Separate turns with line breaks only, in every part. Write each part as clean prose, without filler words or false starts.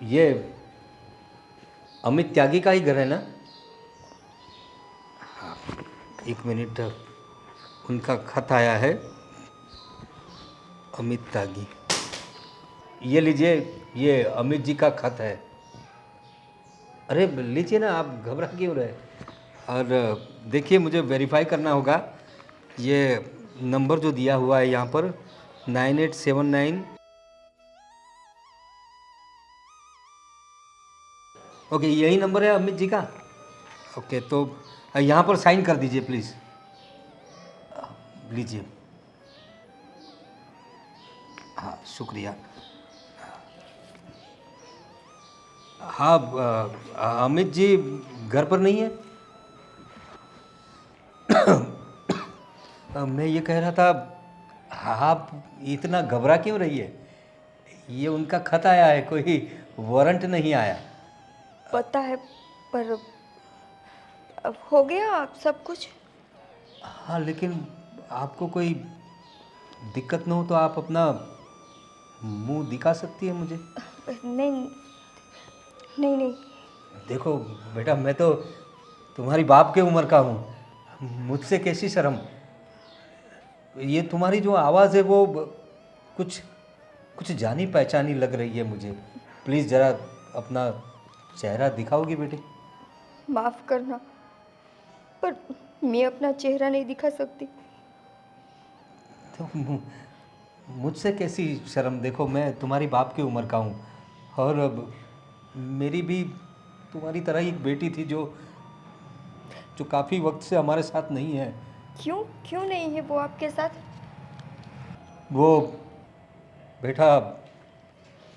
ये अमित त्यागी का ही घर है ना? हाँ, 1 मिनट, उनका खत आया है। अमित त्यागी, ये लीजिए, ये अमित जी का खत है। अरे लीजिए ना, आप घबरा क्यों रहे? और देखिए, मुझे वेरीफाई करना होगा। ये नंबर जो दिया हुआ है यहाँ पर 9879। ओके, यही नंबर है अमित जी का? ओके, तो यहाँ पर साइन कर दीजिए प्लीज़। लीजिए। हाँ, शुक्रिया। हाँ, अमित जी घर पर नहीं है? मैं ये कह रहा था, आप इतना घबरा क्यों रही है? ये उनका खत आया है, कोई वारंट नहीं आया।
पता है, पर अब हो गया सब कुछ।
हाँ, लेकिन आपको कोई दिक्कत न हो तो आप अपना मुंह दिखा सकती है मुझे।
नहीं नहीं नहीं।
देखो बेटा, मैं तो तुम्हारी बाप के उम्र का हूँ, मुझसे कैसी शर्म। ये तुम्हारी जो आवाज़ है वो कुछ कुछ जानी पहचानी लग रही है मुझे। प्लीज़ ज़रा अपना चेहरा दिखाओगी बेटी?
माफ़ करना, पर मैं अपना चेहरा नहीं दिखा सकती।
तो मुझसे कैसी शर्म? देखो, मैं तुम्हारी बाप की उम्र का हूँ, और अब मेरी भी तुम्हारी तरह ही एक बेटी थी जो जो काफ़ी वक्त से हमारे साथ नहीं है।
क्यों क्यों नहीं है वो आपके साथ?
वो बेटा,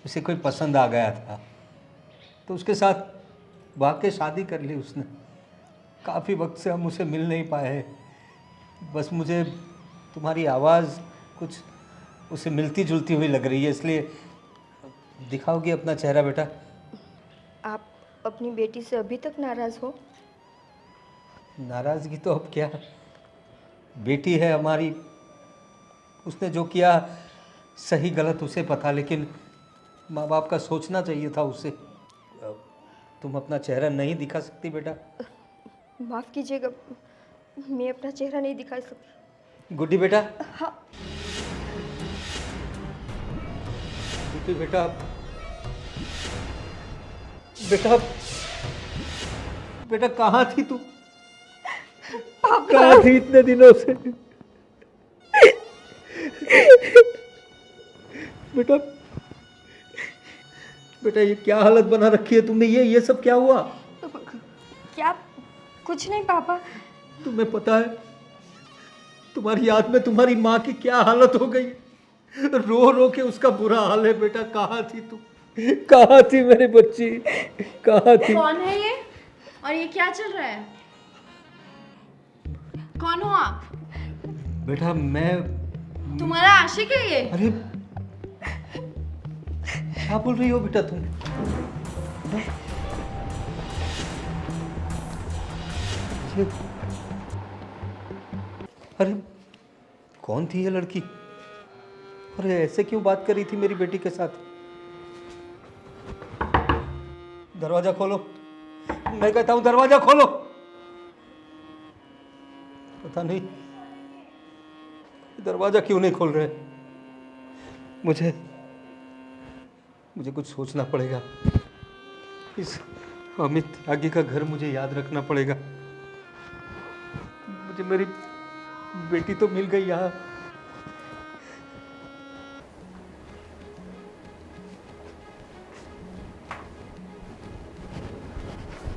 उसे कोई पसंद आ गया था, तो उसके साथ वाकई शादी कर ली उसने। काफ़ी वक्त से हम उसे मिल नहीं पाए। बस मुझे तुम्हारी आवाज़ कुछ उसे मिलती जुलती हुई लग रही है, इसलिए दिखाओगी अपना चेहरा बेटा?
आप अपनी बेटी से अभी तक नाराज़ हो?
नाराज़गी तो अब क्या, बेटी है हमारी, उसने जो किया सही गलत उसे पता, लेकिन माँ बाप का सोचना चाहिए था उसे। तुम अपना चेहरा नहीं दिखा सकती बेटा?
माफ़ कीजिएगा, मैं अपना चेहरा नहीं दिखा सकती।
गुड्डी बेटा।
हाँ।
गुड्डी बेटा, बेटा बेटा कहाँ थी तू? कहाँ थी इतने दिनों से? बेटा बेटा, ये क्या हालत बना रखी है तुमने? ये सब क्या हुआ?
क्या? कुछ नहीं पापा।
तुम्हें पता है तुम्हारी याद में तुम्हारी माँ की क्या हालत हो गई? रो रो के उसका बुरा हाल है। बेटा कहाँ थी तू? कहाँ थी मेरी बच्ची? कहाँ थी?
कौन है ये और ये क्या चल रहा है? कौन हो आप?
बेटा मैं
तुम्हारा आशिक है ये?
अरे क्या बोल रही हो बेटा तुम? ये अरे कौन थी ये लड़की? अरे ऐसे क्यों बात कर रही थी मेरी बेटी के साथ? दरवाजा खोलो, मैं कहता हूं दरवाजा खोलो। पता नहीं दरवाजा क्यों नहीं खोल रहे। मुझे कुछ सोचना पड़ेगा। इस अमित त्यागी का घर मुझे याद रखना पड़ेगा। मुझे मेरी बेटी तो मिल गई यहाँ।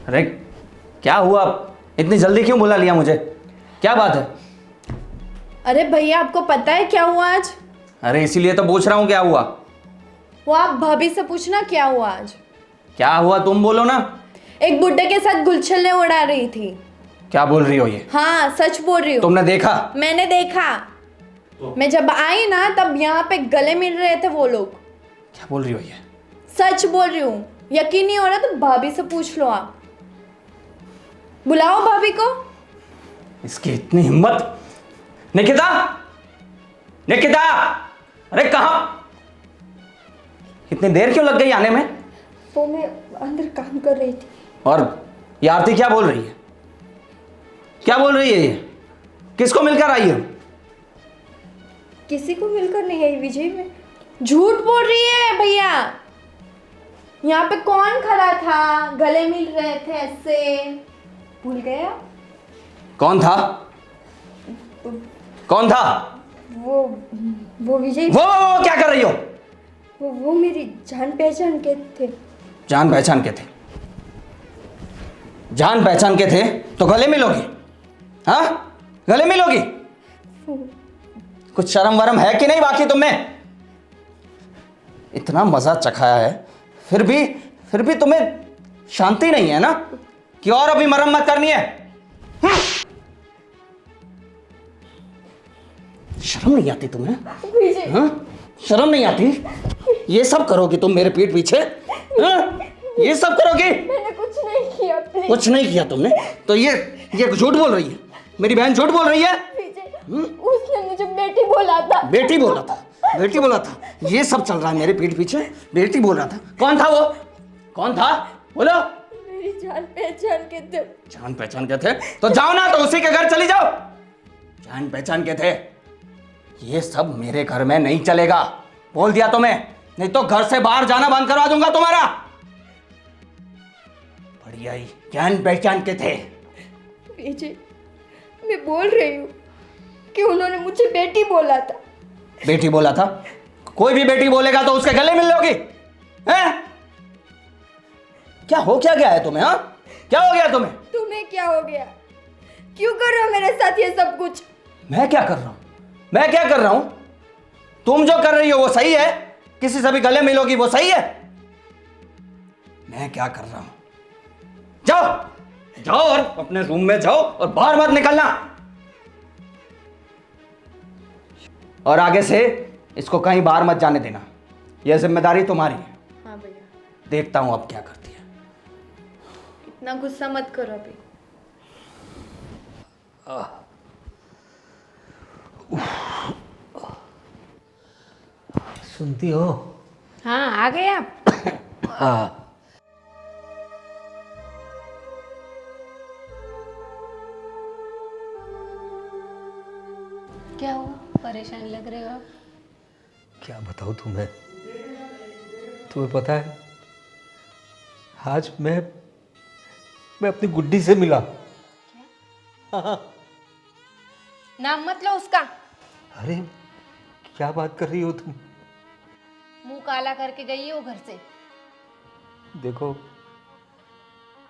अरे क्या हुआ? इतनी जल्दी क्यों बुला लिया मुझे? क्या बात है?
अरे भैया, आपको पता है क्या हुआ आज?
अरे इसीलिए तो पूछ रहा हूँ क्या हुआ।
वो आप भाभी से पूछना क्या हुआ आज।
क्या हुआ तुम बोलो ना।
एक बुड्ढे के साथ गुलछल्ले उड़ा रही थी।
क्या बोल रही हो ये?
हाँ, सच बोल रही हूँ।
तुमने देखा?
मैंने देखा। मैं जब आई ना तब यहाँ पे गले मिल रहे थे वो लोग।
क्या बोल रही हो ये?
सच बोल रही हूँ। यकीन नहीं हो रहा तो भाभी से पूछ लो आप। बुलाओ भाभी को।
इसकी इतनी हिम्मत। निकिता, निकिता, अरे कहाँ? इतनी देर क्यों लग गई आने में?
वो मैं अंदर काम कर रही थी।
और ये आरती क्या बोल रही है? क्या बोल रही है ये? किसको मिलकर आई है?
किसी को मिलकर नहीं आई विजय। में
झूठ बोल रही है भैया। यहाँ पे कौन खड़ा था, गले मिल रहे थे ऐसे, भूल गया?
कौन था? कौन था?
वो विजय।
वो क्या कर रही हो?
वो मेरी जान पहचान के थे।
जान पहचान के थे? जान पहचान के थे तो गले मिलोगी? हाँ, गले मिलोगी? कुछ शर्म वरम है कि नहीं बाकी तुम्हें? इतना मजा चखाया है, फिर भी तुम्हें शांति नहीं है ना कि और अभी मरम्मत करनी है? शर्म नहीं आती तुम्हें?
विजय।
हाँ? शर्म नहीं आती? ये सब करोगी तुम मेरे पीठ पीछे? हाँ? ये सब करोगी?
मैंने कुछ नहीं किया। प्लीज।
कुछ नहीं किया तुमने तो ये झूठ बोल रही है। मेरी बहन झूठ बोल रही है।
विजय, उसने मुझे बेटी बोला था।
बेटी बोला था? बेटी बोला था? ये सब चल रहा है मेरे पीठ पीछे? बेटी बोल रहा था? कौन था वो? कौन था? बोलो।
मेरी जान पहचान के थे।
जान पहचान के थे तो जाओ ना, तो उसी के घर चली जाओ। जान पहचान के थे? ये सब मेरे घर में नहीं चलेगा, बोल दिया तुम्हें, नहीं तो घर से बाहर जाना बंद करवा दूंगा तुम्हारा। बढ़िया ही जान पहचान के थे।
विजय, मैं बोल रही हूँ कि उन्होंने मुझे बेटी बोला था।
बेटी बोला था? कोई भी बेटी बोलेगा तो उसके गले मिल लोगी? हैं? क्या हो क्या गया है तुम्हें? हाँ, क्या हो गया तुम्हें?
तुम्हें क्या हो गया? क्यों कर रहे हो मेरे साथ ये सब कुछ?
मैं क्या कर रहा हूं? मैं क्या कर रहा हूं? तुम जो कर रही हो वो सही है? किसी से भी गले मिलोगी वो सही है? मैं क्या कर रहा हूं? जाओ जाओ और अपने रूम में जाओ और बाहर मत निकलना। और आगे से इसको कहीं बाहर मत जाने देना, यह जिम्मेदारी तुम्हारी है।
हाँ भैया।
देखता हूं अब क्या करती है।
इतना गुस्सा मत करो अभी।
सुनती हो?
हाँ, आ गए आप?
हाँ।
क्या हुआ, परेशान लग रहे हो आप?
क्या बताऊँ तुम्हें? तुम्हें पता है, आज मैं अपनी गुड्डी से मिला। हाँ।
नाम मत लो उसका।
अरे क्या बात कर रही हो तुम?
मुंह काला करके गई है वो घर से।
देखो,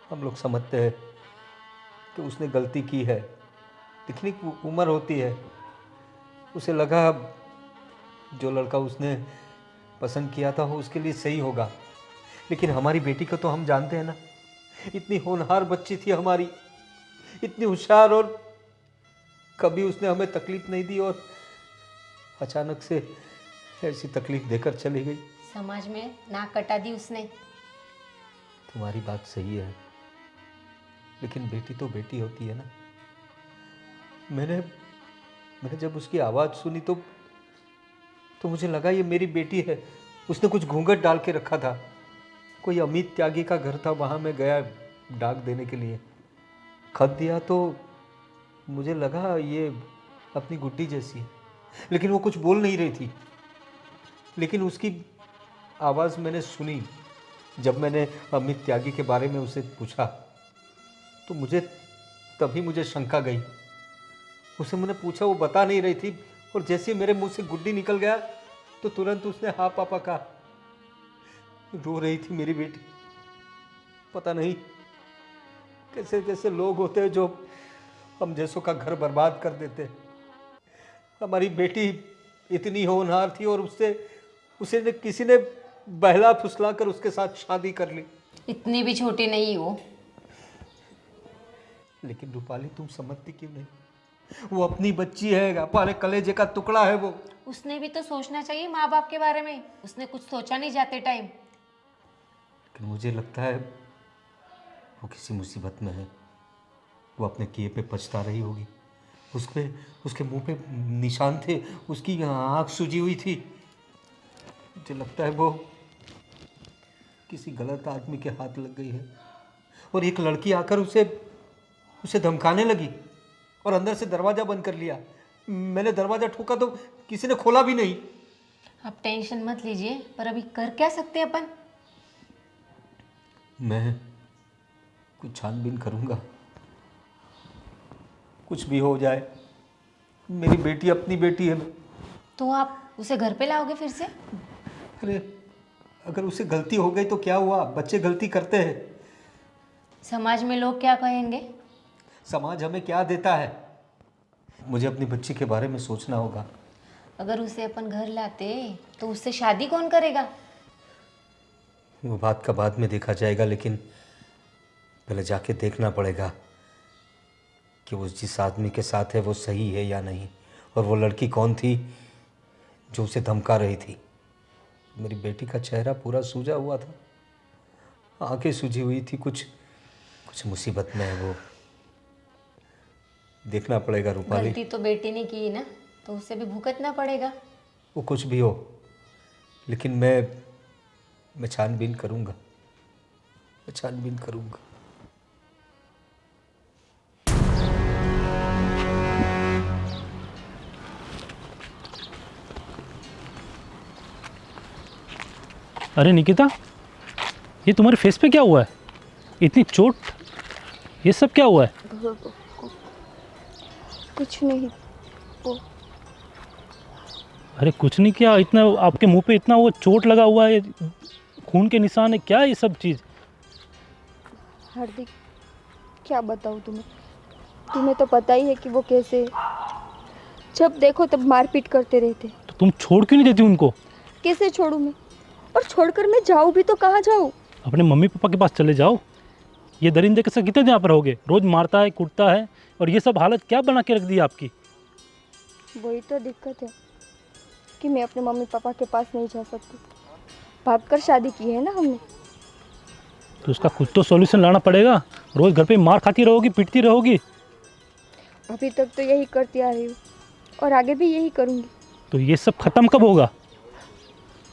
हम लोग समझते हैं कि उसने गलती की है, लेकिन एक उम्र होती है, उसे लगा जो लड़का उसने पसंद किया था वो उसके लिए सही होगा। लेकिन हमारी बेटी को तो हम जानते हैं ना, इतनी होनहार बच्ची थी हमारी, इतनी होशियार, और कभी उसने हमें तकलीफ नहीं दी, और अचानक से ऐसी तकलीफ देकर चली गई।
समाज में नाक कटा दी उसने।
तुम्हारी बात सही है, लेकिन बेटी तो बेटी होती है ना। मैंने जब उसकी आवाज़ सुनी तो मुझे लगा ये मेरी बेटी है। उसने कुछ घूंघट डाल के रखा था, कोई अमित त्यागी का घर था, वहाँ मैं गया डाक देने के लिए, खत दिया तो मुझे लगा ये अपनी गुड्डी जैसी है, लेकिन वो कुछ बोल नहीं रही थी। लेकिन उसकी आवाज़ मैंने सुनी जब मैंने अमित त्यागी के बारे में उसे पूछा, तो तभी मुझे शंका गई। उसे मैंने पूछा, वो बता नहीं रही थी, और जैसे ही मेरे मुंह से गुड्डी निकल गया तो तुरंत उसने हाँ पापा कहा। रो रही थी मेरी बेटी। पता नहीं कैसे कैसे लोग होते हैं जो हम जैसों का घर बर्बाद कर देते हैं। हमारी बेटी इतनी होनहार थी और उसे किसी ने बहला फुसला कर उसके साथ शादी कर ली।
इतनी भी छोटी नहीं हो।
लेकिन रूपाली, तुम समझती क्यों नहीं? वो अपनी बच्ची है, हमारे कलेजे का टुकड़ा है वो।
उसने भी तो सोचना चाहिए माँ बाप के बारे में। उसने कुछ सोचा नहीं जाते टाइम।
लेकिन मुझे लगता है वो किसी मुसीबत में है। वो अपने किए पे पछता रही होगी। उसके मुंह पे निशान थे, उसकी आँख सूजी हुई थी। मुझे लगता है वो किसी गलत आदमी के हाथ लग गई है और एक लड़की आकर उसे धमकाने लगी और अंदर से दरवाज़ा बंद कर लिया। मैंने दरवाज़ा ठोका तो किसी ने खोला भी नहीं।
आप टेंशन मत लीजिए, पर अभी कर क्या सकते हैं अपन?
मैं कुछ छानबीन करूँगा, कुछ भी हो जाए, मेरी बेटी अपनी बेटी है।
तो आप उसे घर पे लाओगे फिर से?
अरे अगर उसे गलती हो गई तो क्या हुआ, बच्चे गलती करते हैं।
समाज में लोग क्या कहेंगे?
समाज हमें क्या देता है, मुझे अपनी बच्ची के बारे में सोचना होगा।
अगर उसे अपन घर लाते तो उससे शादी कौन करेगा?
वो बात का बाद में देखा जाएगा, लेकिन पहले जाके देखना पड़ेगा कि वो जिस आदमी के साथ है वो सही है या नहीं, और वो लड़की कौन थी जो उसे धमका रही थी। मेरी बेटी का चेहरा पूरा सूजा हुआ था, आंखें सूजी हुई थी, कुछ मुसीबत में है। वो देखना पड़ेगा रूपाली।
गलती तो बेटी ने की ना, तो उसे भी भुगतना पड़ेगा।
वो कुछ भी हो, लेकिन मैं छानबीन करूँगा, मैं छानबीन करूँगा।
अरे निकिता, ये तुम्हारे फेस पे क्या हुआ है? इतनी चोट, ये सब क्या हुआ है?
कुछ नहीं। वो
अरे कुछ नहीं, क्या इतना आपके मुंह पे इतना वो चोट लगा हुआ है, खून के निशान है, क्या ये सब चीज़?
हार्दिक, क्या बताऊँ तुम्हें तो पता ही है कि वो कैसे, जब देखो तब मारपीट करते रहते।
तो तुम छोड़ क्यों नहीं देती उनको?
कैसे छोड़ूं मैं? और छोड़कर मैं जाऊँ भी तो कहाँ जाऊँ?
अपने मम्मी पापा के पास चले जाओ। ये दरिंदे के साथ कितने दिन यहाँ पर रहोगे? रोज़ मारता है, कूटता है, और ये सब हालत क्या बना के रख दी आपकी?
वही तो दिक्कत है कि मैं अपने मम्मी पापा के पास नहीं जा सकती। भागकर शादी की है ना हमने।
तो उसका कुछ तो सॉल्यूशन लाना पड़ेगा। रोज़ घर पे मार खाती रहोगी, पिटती रहोगी।
अभी तक तो यही करती आ रही हूँ और आगे भी यही करूँगी।
तो ये सब ख़त्म कब होगा?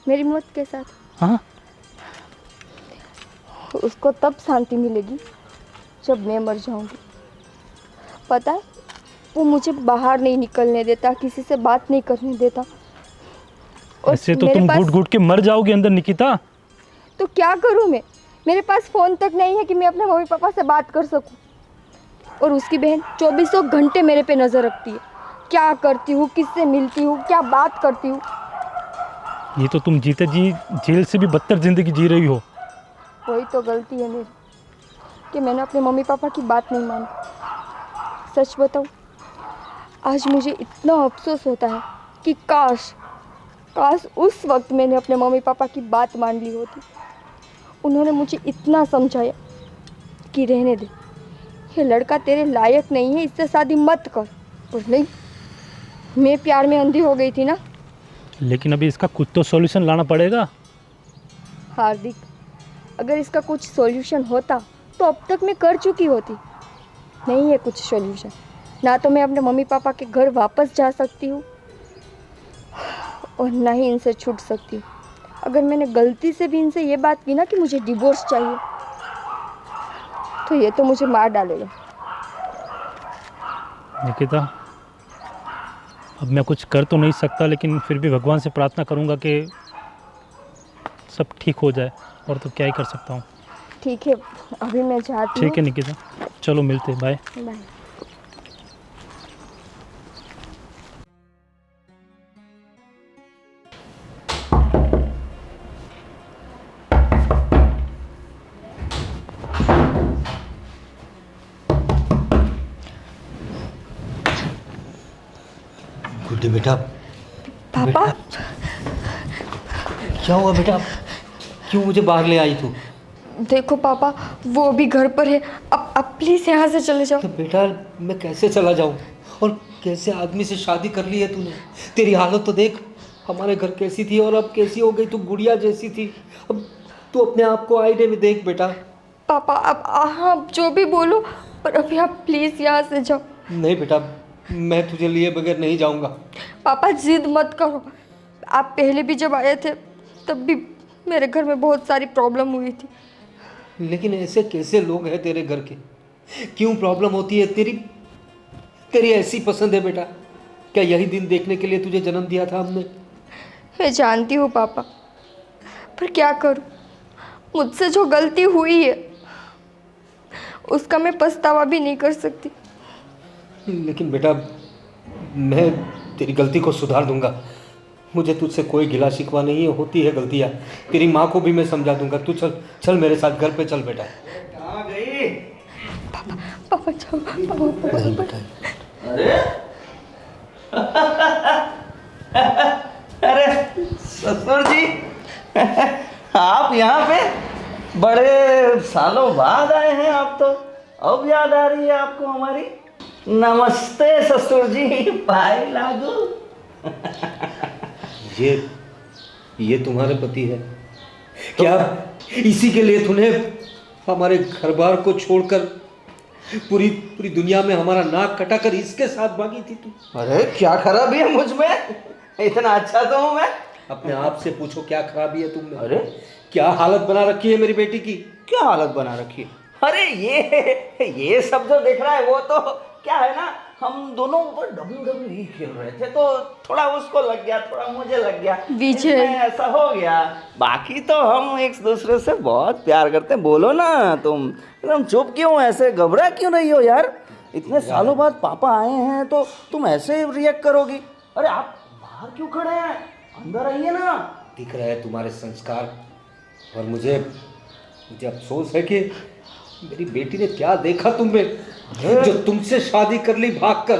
मेरी मौत के साथ।
हाँ,
उसको तब शांति मिलेगी जब मैं मर जाऊंगी। पता है, वो मुझे बाहर नहीं निकलने देता, किसी से बात नहीं करने देता। और
ऐसे तो तुम घुट घुट के मर जाओगी अंदर निकिता।
तो क्या करूं मैं? मेरे पास फ़ोन तक नहीं है कि मैं अपने मम्मी पापा से बात कर सकूं। और उसकी बहन 2400 घंटे मेरे पे नज़र रखती है, क्या करती हूँ, किससे मिलती हूँ, क्या बात करती हूँ।
ये तो तुम जीते जी जेल से भी बदतर ज़िंदगी जी रही हो।
वही तो गलती है मेरी कि मैंने अपने मम्मी पापा की बात नहीं मानी। सच बताऊं, आज मुझे इतना अफसोस होता है कि काश उस वक्त मैंने अपने मम्मी पापा की बात मान ली होती। उन्होंने मुझे इतना समझाया कि रहने दे, ये लड़का तेरे लायक नहीं है, इससे शादी मत कर। और नहीं, मैं प्यार में अंधी हो गई थी ना।
लेकिन अभी इसका कुछ तो सॉल्यूशन लाना पड़ेगा।
हार्दिक, अगर इसका कुछ सॉल्यूशन होता तो अब तक मैं कर चुकी होती। नहीं है कुछ सॉल्यूशन। ना तो मैं अपने मम्मी पापा के घर वापस जा सकती हूँ और ना ही इनसे छूट सकती हूँ। अगर मैंने गलती से भी इनसे ये बात की ना कि मुझे डिवोर्स चाहिए, तो ये तो मुझे मार डालेगा।
निकिता, अब मैं कुछ कर तो नहीं सकता, लेकिन फिर भी भगवान से प्रार्थना करूंगा कि सब ठीक हो जाए, और तो क्या ही कर सकता हूँ।
ठीक है, अभी मैं जाती हूँ।
ठीक है निकिता, चलो मिलते हैं, बाय।
बाय।
गुड्डी बेटा।
पापा,
क्या हुआ बेटा? क्यों मुझे बाहर ले आई तू?
देखो पापा, वो अभी घर पर है। अब प्लीज़ यहाँ से चले जाओ।
तो बेटा मैं कैसे चला जाऊँ? और कैसे आदमी से शादी कर ली है तूने? तेरी हालत तो देख, हमारे घर कैसी थी और अब कैसी हो गई। तू गुड़िया जैसी थी, अब तू अपने आप को आईने में देख बेटा।
पापा, अब हाँ जो भी बोलो, पर अभी आप प्लीज़ यहाँ से जाओ।
नहीं बेटा, मैं तुझे लिए बगैर नहीं जाऊँगा।
पापा जिद मत करो। आप पहले भी जब आए थे तब भी मेरे घर में बहुत सारी प्रॉब्लम हुई थी।
लेकिन ऐसे कैसे लोग हैं तेरे घर के? क्यों प्रॉब्लम होती है? तेरी तेरी ऐसी पसंद है बेटा? क्या यही दिन देखने के लिए तुझे जन्म दिया था हमने?
मैं जानती हूँ पापा, पर क्या करूँ, मुझसे जो गलती हुई है उसका मैं पछतावा भी नहीं कर सकती।
लेकिन बेटा, मैं तेरी गलती को सुधार दूंगा। मुझे तुझसे कोई गिला शिकवा नहीं है, होती है गलतियाँ। तेरी माँ को भी मैं समझा दूंगा। तू चल चल मेरे साथ घर पे चल बेटा।
कहाँ गई?
पापा जाओ, पापा
नहीं बेटा।
अरे अरे ससुर जी, आप यहाँ पे बड़े सालों बाद आए हैं। आप तो अब याद आ रही है आपको हमारी। नमस्ते ससुर जी, पाए लागू।
ये तुम्हारे पति है क्या? इसी के लिए तूने हमारे घर बार को छोड़कर पूरी पूरी दुनिया में हमारा नाक कटाकर इसके साथ भागी थी तू?
अरे क्या खराबी है मुझ में? इतना अच्छा तो हूँ मैं।
अपने आप से पूछो, क्या खराबी है तुम में?
अरे
क्या हालत बना रखी है मेरी बेटी की?
क्या हालत बना रखी है? अरे ये सब जो देख रहा है वो तो क्या है ना, हम दोनों ऊपर WWE खेल रहे थे तो थोड़ा उसको लग गया, थोड़ा मुझे लग गया,
विजय।
इसमें ऐसा हो गया। बाकी तो हम एक दूसरे से बहुत प्यार करते हैं। बोलो ना, तुम एकदम चुप क्यों, ऐसे घबरा क्यों रही हो यार? इतने सालों बाद पापा आए हैं तो तुम ऐसे रिएक्ट करोगी? अरे आप बाहर क्यों खड़े हैं, अंदर आइए ना।
दिख रहा है तुम्हारे संस्कार। और मुझे अफसोस है कि मेरी बेटी ने क्या देखा तुम में, जो तुमसे शादी कर ली भागकर।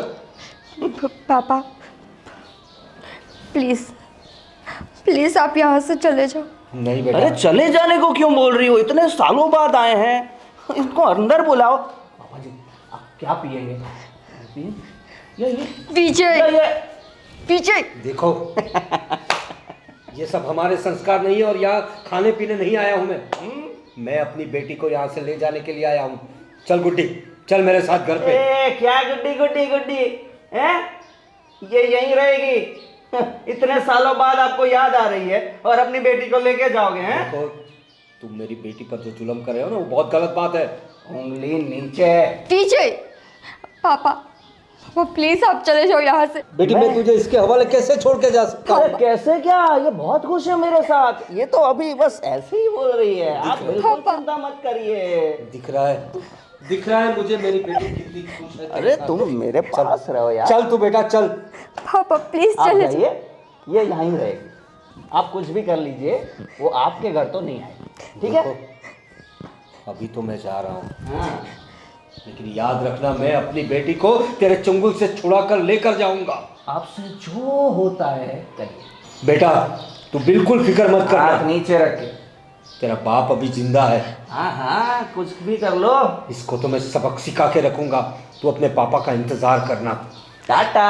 पापा प्लीज़ प्लीज़ आप यहाँ से चले जाओ।
नहीं बेटा।
अरे चले जाने को क्यों बोल रही हो? इतने सालों बाद आए हैं, इनको अंदर बुलाओ। पापा जी आप क्या पिएंगे? ये
विजय, विजय
देखो, ये सब हमारे संस्कार नहीं है और यहाँ खाने पीने नहीं आया हूँ मैं अपनी बेटी को यहाँ से ले जाने के लिए आया हूँ। चल गुड्डी, चल मेरे साथ घर पे।
क्या गुड्डी गुड्डी गुड्डी हैं? ये यहीं रहेगी? इतने सालों बाद आपको याद आ रही है और अपनी बेटी को लेके जाओगे हैं?
देखो, तुम मेरी बेटी पर जो जुल्म कर रहे हो ना, वो बहुत गलत बात है।
उंगली नीचे।
विजय, पापा पापा प्लीज़ आप चले जाओ यहाँ से।
बेटी मैं तुझे इसके हवाले कैसे छोड़ के जा सकता
अरे
हूँ?
कैसे क्या, ये बहुत खुश है मेरे साथ। ये तो अभी बस ऐसे ही बोल रही है, आप बिल्कुल चिंता मत करिए।
दिख रहा है मुझे मेरी बेटी कितनी खुश है।
अरे तुम मेरे पास रहो यार।
चल तू बेटा चल।
पापा प्लीज़
आप
चले जाओ।
जाइए, ये यहीं रहेगी। आप कुछ भी कर लीजिए, वो आपके घर तो नहीं आएगी, ठीक है?
देखो, अभी तो मैं जा रहा हूँ, लेकिन याद रखना मैं अपनी बेटी को तेरे चंगुल से छुड़ा कर लेकर जाऊंगा।
आपसे जो होता है करिए।
बेटा तू बिल्कुल फिक्र मत
हाथ
करना,
नीचे रखे।
तेरा बाप अभी जिंदा है।
हाँ हाँ कुछ भी कर लो।
इसको तो मैं सबक सिखा के रखूंगा। तू अपने पापा का इंतजार करना।
टाटा।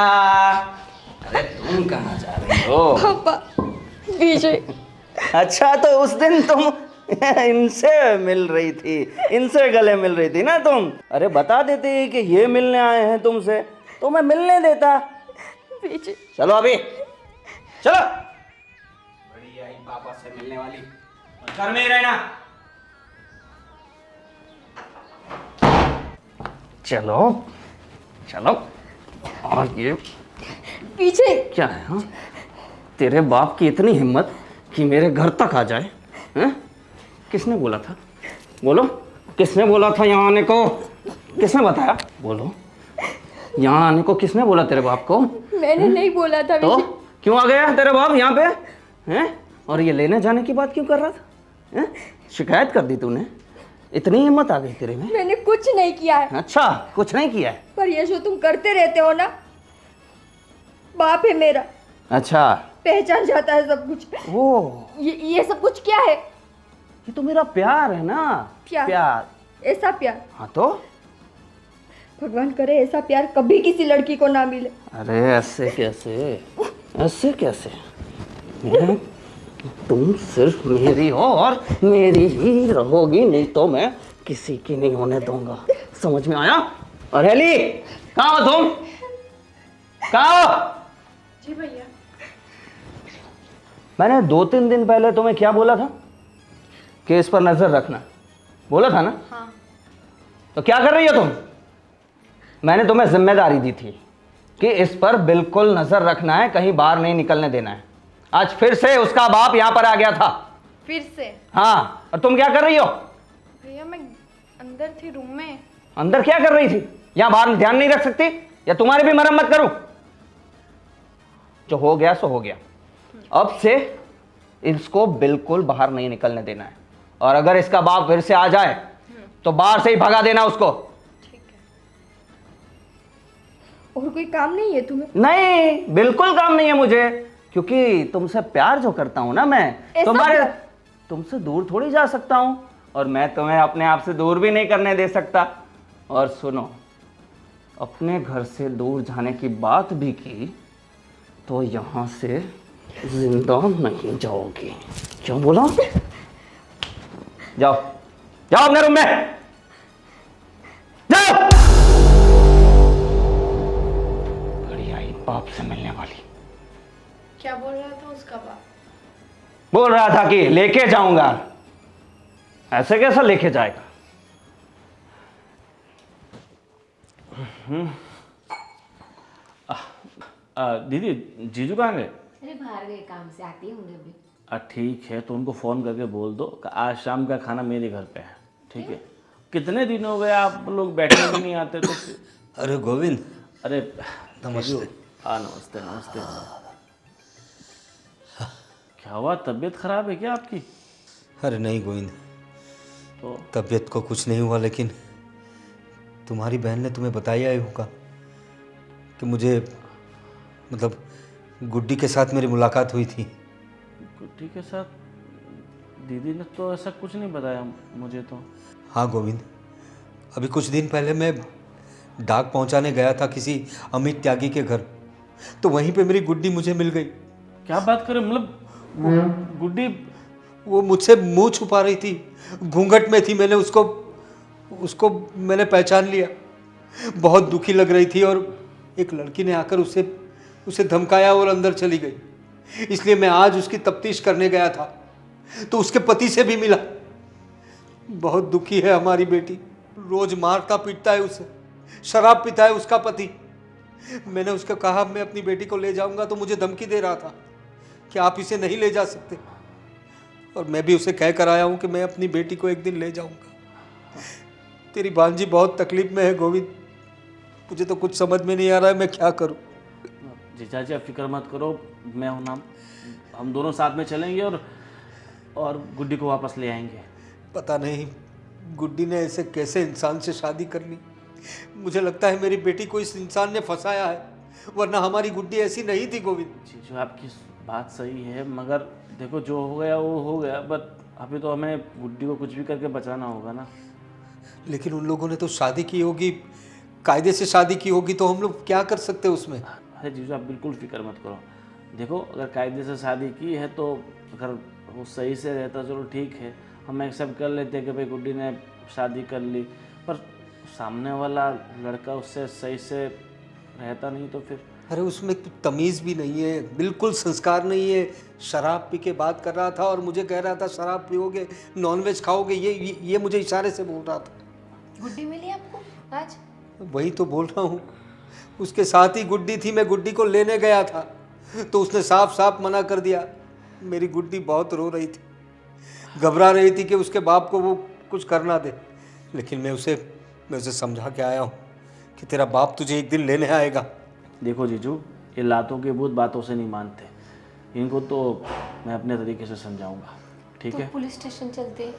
अरे तुम कहाँ जा रही हो?
पापा विजय।
अच्छा तो उस दिन तुम इनसे मिल रही थी, इनसे गले मिल रही थी ना तुम? अरे बता देते कि ये मिलने आए हैं तुमसे तो मैं मिलने देता।
विजय
चलो अभी चलो। बड़ी आई पापा से मिलने वाली, घर में ही रहना। चलो चलो। और ये
विजय
क्या है? हाँ तेरे बाप की इतनी हिम्मत कि मेरे घर तक आ जाए? हैं? किसने बोला था? बोलो, किसने बोला था यहाँ आने को? किसने बताया? बोलो, यहाँ आने को किसने बोला तेरे बाप को?
मैंने नहीं बोला था
तो
विजय।
क्यों आ गया तेरे बाप यहाँ पे? हैं? और ये लेने जाने की बात क्यों कर रहा था? हैं? शिकायत कर दी तूने? इतनी हिम्मत आ गई तेरे में?
मैंने कुछ नहीं किया है।
अच्छा कुछ नहीं किया है?
पर ये जो तुम करते रहते हो ना, बाप है मेरा,
अच्छा
पहचान जाता है सब कुछ।
वो
ये सब कुछ क्या है?
ये तो मेरा प्यार है ना।
प्यार? ऐसा प्यार?
हाँ तो
भगवान करे ऐसा प्यार कभी किसी लड़की को ना मिले।
अरे ऐसे कैसे, ऐसे कैसे? मैं तुम सिर्फ मेरी हो और मेरी ही रहोगी, नहीं तो मैं किसी की नहीं होने दूंगा। समझ में आया? और हेली कहाँ हो तुम? कहाँ हो?
जी भैया।
मैंने 2-3 दिन पहले तुम्हें क्या बोला था? कि इस पर नजर रखना, बोला था ना?
हाँ।
तो क्या कर रही हो तुम? मैंने तुम्हें जिम्मेदारी दी थी कि इस पर बिल्कुल नजर रखना है, कहीं बाहर नहीं निकलने देना है। आज फिर से उसका बाप यहां पर आ गया था।
फिर से?
हाँ, और तुम क्या कर रही हो?
भैया मैं अंदर थी रूम में।
अंदर क्या कर रही थी? यहां बाहर ध्यान नहीं रख सकती? या तुम्हारी भी मरम्मत करूं? जो हो गया सो हो गया। अब से इसको बिल्कुल बाहर नहीं निकलने देना है, और अगर इसका बाप फिर से आ जाए तो बाहर से ही भगा देना उसको।
ठीक है।
और कोई काम नहीं है तुम्हें?
नहीं, बिल्कुल काम नहीं है मुझे, क्योंकि तुमसे प्यार जो करता हूं ना मैं, तुम्हारे तुमसे दूर थोड़ी जा सकता हूं, और मैं तुम्हें अपने आप से दूर भी नहीं करने दे सकता। और सुनो, अपने घर से दूर जाने की बात भी की तो यहां से जिंदा नहीं जाओगी। क्या बोला? जाओ जाओ अपने रूम में जाओ। बढ़िया ही बाप से मिलने वाली।
क्या बोल रहा था उसका बाप?
बोल रहा था कि लेके जाऊंगा। ऐसे कैसा लेके जाएगा?
दीदी, जीजू कहाँ गए?
अरे बाहर गए काम से, आती हूँ उन्हें अभी।
ठीक है, तो उनको फ़ोन करके बोल दो कि आज शाम का खाना मेरे घर पे है। ठीक है? कितने दिन हो गए आप लोग बैठने भी नहीं आते तो।
अरे गोविंद,
अरे
नमस्ते।
नमस्ते नमस्ते। क्या हुआ, तबीयत खराब है क्या आपकी?
अरे नहीं गोविंद,
तो
तबीयत को कुछ नहीं हुआ, लेकिन तुम्हारी बहन ने तुम्हें बताया ही होगा कि मुझे मतलब गुड्डी के साथ मेरी मुलाकात हुई थी।
गुड्डी के साथ? दीदी ने तो ऐसा कुछ नहीं बताया मुझे तो।
हाँ गोविंद, अभी कुछ दिन पहले मैं डाक पहुंचाने गया था किसी अमित त्यागी के घर, तो वहीं पे मेरी गुड्डी मुझे मिल गई।
क्या बात करें, मतलब गुड्डी?
वो मुझसे मुंह छुपा रही थी, घूंघट में थी। मैंने उसको मैंने पहचान लिया। बहुत दुखी लग रही थी, और एक लड़की ने आकर उसे धमकाया और अंदर चली गई। इसलिए मैं आज उसकी तफ्तीश करने गया था, तो उसके पति से भी मिला। बहुत दुखी है हमारी बेटी, रोज मारता पीटता है उसे, शराब पीता है उसका पति। मैंने उसको कहा मैं अपनी बेटी को ले जाऊंगा, तो मुझे धमकी दे रहा था कि आप इसे नहीं ले जा सकते, और मैं भी उसे कह कर आया हूं कि मैं अपनी बेटी को एक दिन ले जाऊंगा। तेरी भांजी बहुत तकलीफ में है गोविंद, मुझे तो कुछ समझ में नहीं आ रहा है मैं क्या करूं।
जीजा जी आप फिक्र मत करो, मैं हूं ना, हम दोनों साथ में चलेंगे और गुड्डी को वापस ले आएंगे।
पता नहीं गुड्डी ने ऐसे कैसे इंसान से शादी कर ली। मुझे लगता है मेरी बेटी को इस इंसान ने फंसाया है, वरना हमारी गुड्डी ऐसी नहीं थी गोविंद।
जीजू आपकी बात सही है, मगर देखो जो हो गया वो हो गया, बट अभी तो हमें गुड्डी को कुछ भी करके बचाना होगा ना।
लेकिन उन लोगों ने तो शादी की होगी, कायदे से शादी की होगी, तो हम लोग क्या कर सकते हैं उसमें।
अरे जीजू आप बिल्कुल फिक्र मत करो। देखो अगर कायदे से शादी की है तो अगर वो सही से रहता चलो ठीक है, हम एक्सेप्ट कर लेते हैं कि भाई गुड्डी ने शादी कर ली, पर सामने वाला लड़का उससे सही से रहता नहीं तो फिर।
अरे उसमें कुछ तमीज़ भी नहीं है, बिल्कुल संस्कार नहीं है। शराब पी के बात कर रहा था और मुझे कह रहा था शराब पियोगे, नॉनवेज खाओगे, ये मुझे इशारे से बोल रहा था।
गुड्डी मिली आपको आज?
वही तो बोल रहा हूँ, उसके साथ ही गुड्डी थी। मैं गुड्डी को लेने गया था तो उसने साफ साफ मना कर दिया। मेरी गुड्डी बहुत रो रही थी, घबरा रही थी कि उसके बाप को वो कुछ करना दे। लेकिन मैं उसे समझा के आया हूँ कि तेरा बाप तुझे एक दिन लेने आएगा।
देखो जीजू, ये लातों के भूत बातों से नहीं मानते, इनको तो मैं अपने तरीके से समझाऊंगा। ठीक है?
पुलिस स्टेशन चलते हैं।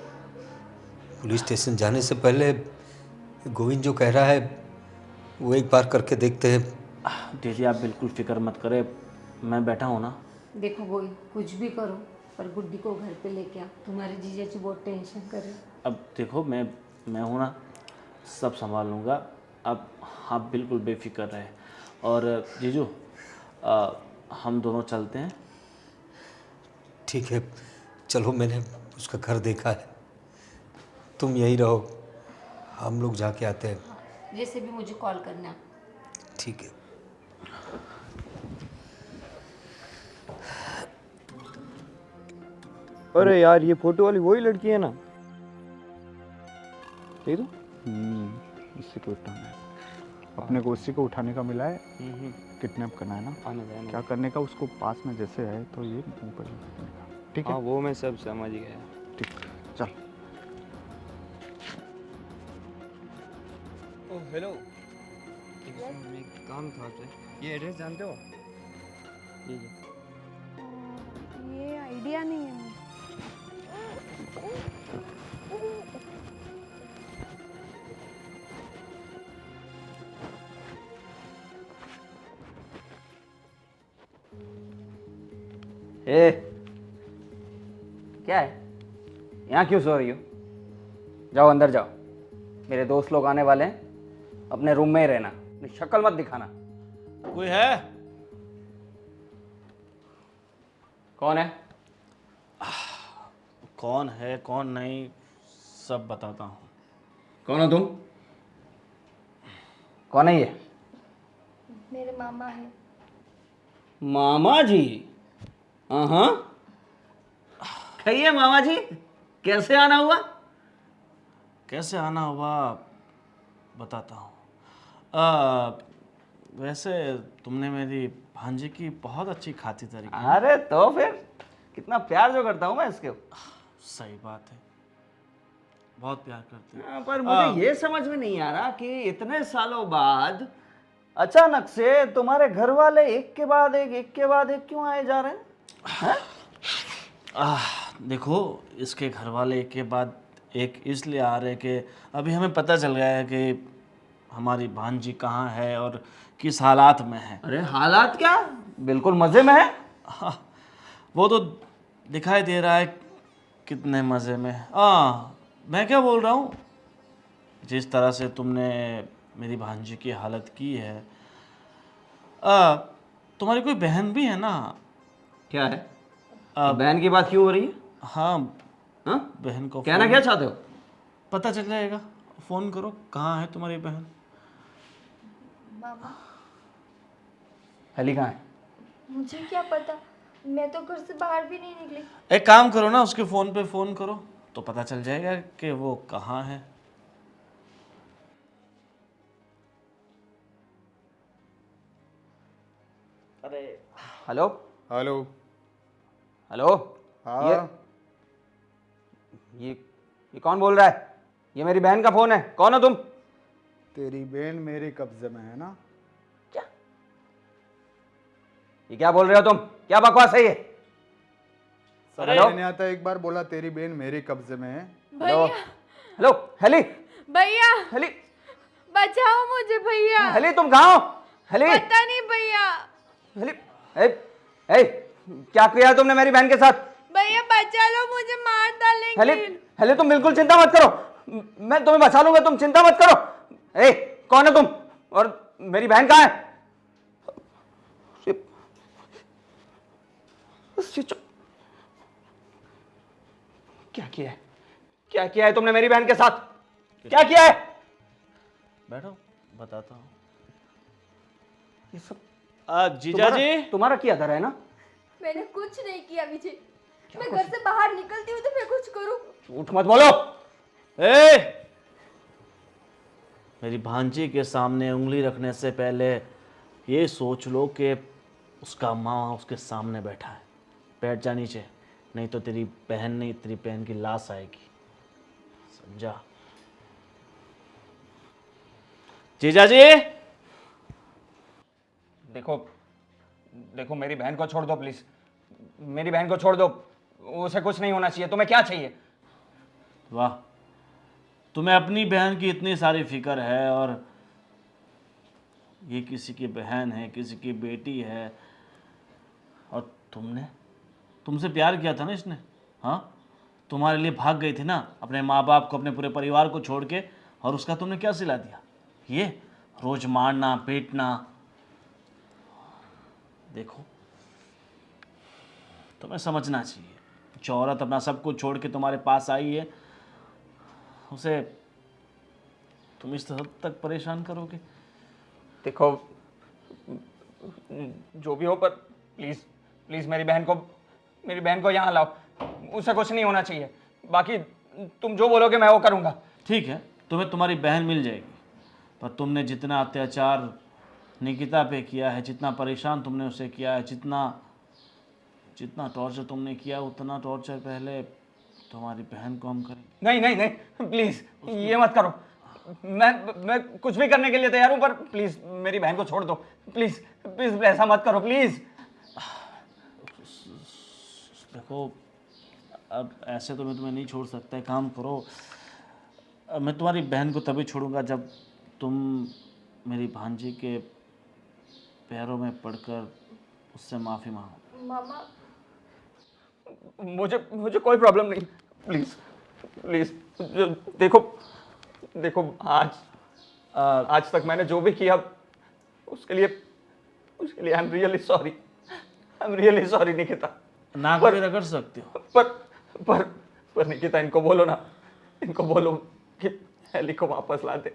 पुलिस स्टेशन जाने से पहले गोविंद जो कह रहा है वो एक बार करके देखते हैं।
दीदी आप बिल्कुल फिक्र मत करें, मैं बैठा हूँ ना।
देखो गोई, कुछ भी करो पर गुड्डी को घर पे लेके आ। तुम्हारे जीजा जी बहुत टेंशन कर रहे।
अब देखो मैं हूँ ना, सब संभाल लूँगा। अब आप बिल्कुल बेफिक्र रहे। और जीजू हम दोनों चलते हैं।
ठीक है चलो, मैंने उसका घर देखा है, तुम यहीं रहो, हम लोग जाके आते हैं।
जैसे भी मुझे कॉल करना।
ठीक है।
अरे यार ये फोटो वाली वही लड़की है ना? देख तो
इसी को उठाना है, अपने को उसी को उठाने का मिला है। किडनैप करना है ना,
आना
क्या करने का, उसको पास में जैसे है तो ये ऊपर करने का। ठीक है
हाँ वो मैं सब समझ गया।
ठीक, चल।
ओह हेलो, एक काम था आपसे। ये एड्रेस जानते हो?
ये आइडिया नहीं है मुझे।
ए, क्या है? यहाँ क्यों सो रही हो? जाओ अंदर जाओ, मेरे दोस्त लोग आने वाले हैं, अपने रूम में ही रहना, अपनी शक्ल मत दिखाना।
कोई है?
कौन है?
कौन है कौन नहीं सब बताता हूँ।
कौन हो तुम? कौन है ये?
मेरे मामा है।
मामा जी? हाँ, कहिए मामा जी, कैसे आना हुआ?
कैसे आना हुआ बताता हूँ। वैसे तुमने मेरी भांजी की बहुत अच्छी खातिरदारी की।
अरे तो फिर कितना प्यार जो करता हूँ मैं इसके।
सही बात है, बहुत प्यार करते हैं।
पर मुझे ये समझ में नहीं आ रहा कि इतने सालों बाद अचानक से तुम्हारे घर वाले एक के बाद एक क्यों आए जा रहे हैं?
देखो, इसके घर वाले एक के बाद एक इसलिए आ रहे कि अभी हमें पता चल गया है कि हमारी भांजी कहाँ है और किस हालात में है।
अरे हालात क्या, बिल्कुल मजे में है।
हाँ, वो तो दिखाई दे रहा है कितने मज़े में। मैं क्या बोल रहा हूँ, जिस तरह से तुमने मेरी भांजी की हालत की है, तुम्हारी कोई बहन भी है ना?
क्या है? बहन की बात क्यों हो रही है?
हाँ,
हाँ?
बहन को
कहना क्या चाहते हो?
पता चल जाएगा, फ़ोन करो, कहाँ है तुम्हारी बहन?
मामा,
हेली कहाँ है?
मुझे क्या पता, मैं तो घर से बाहर भी नहीं निकली।
एक काम करो ना, उसके फ़ोन पे फ़ोन करो तो पता चल जाएगा कि वो कहाँ है। अरे
हेलो
हेलो।
हेलो।
हाँ,
ये कौन बोल रहा है? ये मेरी बहन का फोन है, कौन हो तुम?
तेरी बहन मेरे कब्जे में है ना?
क्या? ये क्या बोल रहे हो तुम? क्या बकवास है ये?
समझ नहीं आता, एक बार बोला तेरी बहन मेरे कब्जे में है।
हेलो हेलो हेली,
भैया
हेली,
बचाओ मुझे भैया।
हेली तुम कहाँ हो? हेली,
पता नहीं भैया।
हेली, ए, क्या किया है तुमने मेरी बहन के साथ?
भैया बचा लो मुझे, मार डालेंगे।
हेली, हेली तुम बिल्कुल चिंता मत करो, मैं तुम्हें बचा लूंगा, तुम चिंता मत करो। ए, कौन है तुम और मेरी बहन कहाँ है? क्या किया है? क्या किया है तुमने मेरी बहन के साथ? क्या किया है?
बैठो, बताता हूँ।
ये सब
जीजा जी,
तुम्हारा किया था, है ना?
मैंने कुछ नहीं किया विजय, मैं घर से बाहर निकलती हूँ तो मैं कुछ करूँ।
झूठ मत बोलो।
मेरी भांजी के सामने उंगली रखने से पहले ये सोच लो कि उसका माँ उसके सामने बैठा है। बैठ जा नीचे, नहीं तो तेरी बहन नहीं, तेरी बहन की लाश आएगी, समझा? जीजा जी,
देखो मेरी बहन को छोड़ दो प्लीज, मेरी बहन को छोड़ दो, उसे कुछ नहीं होना चाहिए। तुम्हें क्या चाहिए?
वाह, तुम्हें अपनी बहन की इतनी सारी फिक्र है, और ये किसी की बहन है, किसी की बेटी है, और तुमसे प्यार किया था ना इसने। हाँ, तुम्हारे लिए भाग गई थी ना, अपने माँ बाप को, अपने पूरे परिवार को छोड़ के, और उसका तुमने क्या सिला दिया? ये रोज मारना पीटना। देखो, तुम्हें समझना चाहिए, जो औरत अपना सब कुछ छोड़ के तुम्हारे पास आई है, उसे तुम इस हद तक परेशान करोगे?
देखो जो भी हो, पर प्लीज प्लीज मेरी बहन को यहाँ लाओ, उसे कुछ नहीं होना चाहिए। बाकी तुम जो बोलोगे मैं वो करूँगा।
ठीक है, तुम्हें तुम्हारी बहन मिल जाएगी, पर तुमने जितना अत्याचार निकिता पे किया है, जितना परेशान तुमने उसे किया है, जितना टॉर्चर तुमने किया, उतना टॉर्चर पहले तुम्हारी बहन को हम करेंगे।
नहीं नहीं नहीं, प्लीज़ ये मत करो। मैं कुछ भी करने के लिए तैयार हूँ, पर प्लीज़ मेरी बहन को छोड़ दो। प्लीज़ प्लीज़ ऐसा मत करो प्लीज़।
देखो, अब ऐसे तो मैं तुम्हें नहीं छोड़ सकता। एक काम करो, मैं तुम्हारी बहन को तभी छोड़ूंगा जब तुम मेरी भांजी के पैरों में पड़कर उससे माफ़ी मांगो।
मामा
मुझे कोई प्रॉब्लम नहीं। प्लीज़ प्लीज़ देखो आज तक मैंने जो भी किया उसके लिए I am really sorry Nikita.
ना कभी रगड़ सकते हो।
पर निकिता, इनको बोलो ना, इनको बोलो कि एली को वापस ला दे।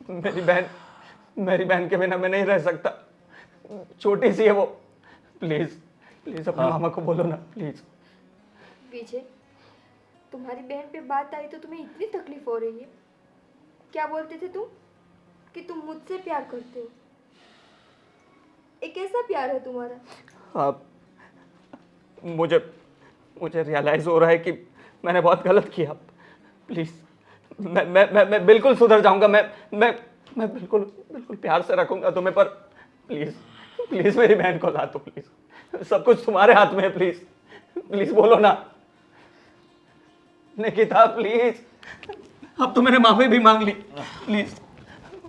मेरी बहन के बिना मैं नहीं रह सकता। छोटी सी है वो। प्लीज अपने मामा को बोलो ना, प्लीज।
विजय, तुम्हारी बहन पे बात आई तो तुम्हें इतनी तकलीफ हो रही है? क्या बोलते थे तुम कि तुम मुझसे प्यार करते हो? एक ऐसा प्यार है तुम्हारा?
हाँ, मुझे रियलाइज हो रहा है कि मैंने बहुत गलत किया। प्लीज मैं बिल्कुल सुधर जाऊंगा। मैं बिल्कुल प्यार से रखूंगा तुम्हें, पर प्लीज मेरी बहन को ला दो। प्लीज, सब कुछ तुम्हारे हाथ में है। प्लीज बोलो ना निकिता, प्लीज। अब तो मैंने माफी भी मांग ली। प्लीज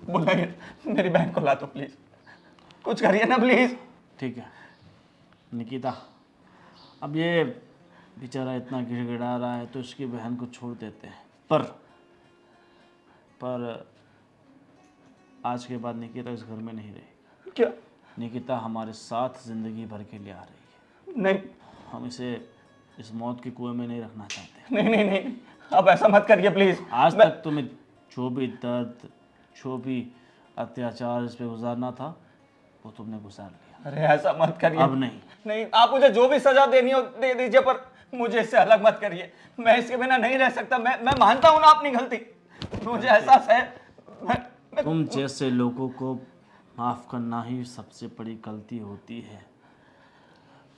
बुलाइए मेरी बहन को ला दो। प्लीज कुछ करिए ना प्लीज।
ठीक है निकिता, अब ये बेचारा इतना गिड़गिड़ा रहा है तो इसकी बहन को छोड़ देते हैं। पर आज के बाद निकिता इस घर में नहीं रहेगी।
क्या?
निकिता हमारे साथ जिंदगी भर के लिए आ रही है।
नहीं,
हम इसे इस मौत के कुएं में नहीं रखना चाहते।
नहीं, अब ऐसा मत करिए प्लीज।
आज तक तुम्हें जो भी दर्द, जो भी अत्याचार इस पे गुजारना था वो तुमने गुजार लिया।
अरे ऐसा मत करिए।
अब नहीं,
आप मुझे जो भी सजा देनी हो दे दीजिए, पर मुझे इससे अलग मत करिए। मैं इसके बिना नहीं रह सकता। मैं मानता हूँ ना अपनी गलती, मुझे एहसास है।
तुम जैसे लोगों को माफ करना ही सबसे बड़ी गलती होती है।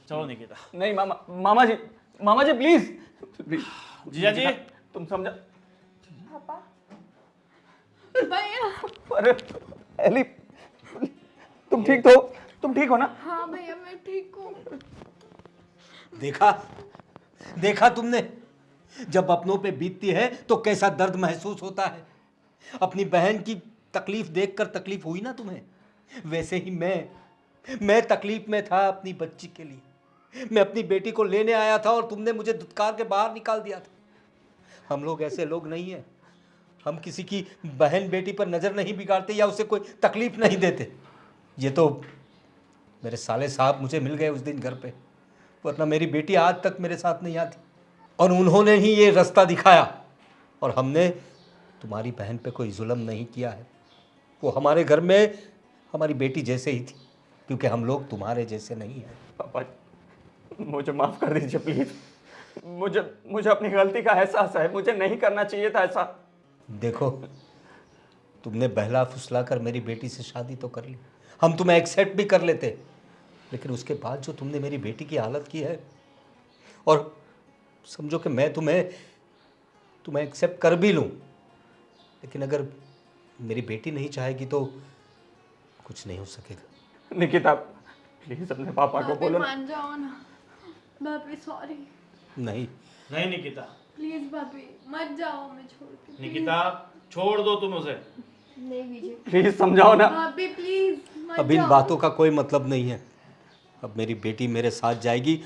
चलो निकिता।
नहीं मामा जी प्लीज।
जीजा जी,
तुम समझा।
पापा,
भैया।
अरे एली, तुम ठीक हो ना?
हाँ भैया, मैं ठीक हूँ।
देखा तुमने, जब अपनों पे बीतती है तो कैसा दर्द महसूस होता है। अपनी बहन की तकलीफ देखकर तकलीफ हुई ना तुम्हें, वैसे ही मैं तकलीफ में था अपनी बच्ची के लिए। मैं अपनी बेटी को लेने आया था और तुमने मुझे धुतकार के बाहर निकाल दिया था। हम लोग ऐसे लोग नहीं हैं, हम किसी की बहन बेटी पर नज़र नहीं बिगाड़ते या उसे कोई तकलीफ नहीं देते। ये तो मेरे साले साहब मुझे मिल गए उस दिन घर पे, वरना मेरी बेटी आज तक मेरे साथ नहीं आती। और उन्होंने ही ये रास्ता दिखाया, और हमने तुम्हारी बहन पे कोई जुल्म नहीं किया है। वो हमारे घर में हमारी बेटी जैसे ही थी, क्योंकि हम लोग तुम्हारे जैसे नहीं हैं।
पापा मुझे माफ़ कर दीजिए प्लीज़। मुझे अपनी गलती का एहसास है। मुझे नहीं करना चाहिए था ऐसा।
देखो, तुमने बहला फुसला कर मेरी बेटी से शादी तो कर ली, हम तुम्हें एक्सेप्ट भी कर लेते, लेकिन उसके बाद जो तुमने मेरी बेटी की हालत की है, और समझो कि मैं तुम्हें एक्सेप्ट कर भी लूँ, लेकिन अगर मेरी बेटी नहीं चाहेगी तो कुछ नहीं हो सकेगा।
निकिता प्लीज अपने पापा को बोलो ना।
मान जाओ ना भाभी, सॉरी।
नहीं
निकिता,
प्लीज भाभी मत जाओ, मैं छोड़ के।
निकिता छोड़ दो तुम उसे।
नहीं विजय,
प्लीज समझाओ ना।
भाभी प्लीज मत
अब इन
जाओ।
बातों का कोई मतलब नहीं है। अब मेरी बेटी मेरे साथ जाएगी,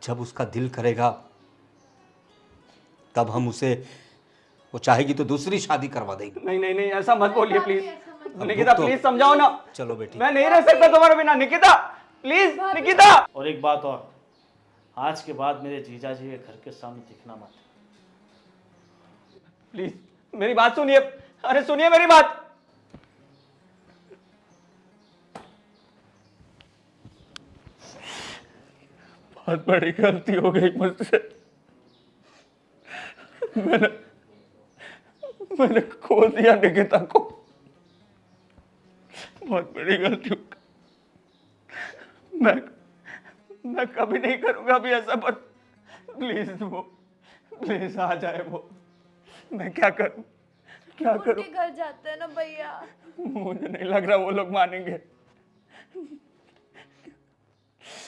जब उसका दिल करेगा तब हम उसे, वो चाहेगी तो दूसरी शादी करवा देंगे।
नहीं ऐसा मत बोलिए
भाभी,
प्लीज।
ऐसा मत।
अब
निकिता
रुक तो।
प्लीज समझाओ ना।
चलो बेटी।
मैं नहीं रह सकता तुम्हारे बिना। निकिता प्लीज, निकिता।
और एक बात और, आज के बाद मेरे जीजा जी के घर के सामने दिखना मत।
प्लीज मेरी बात सुनिए। अरे सुनिए मेरी बात। बहुत बड़ी गलती हो गई मुझसे।
मैंने खो दिया निकिता को। बहुत बड़ी गलती हो गई। मैं कभी नहीं करूंगा अभी ऐसा, पर प्लीज आ जाए वो। मैं क्या करूं?
उनके घर जाते हैं ना भैया।
मुझे नहीं लग रहा वो लोग मानेंगे।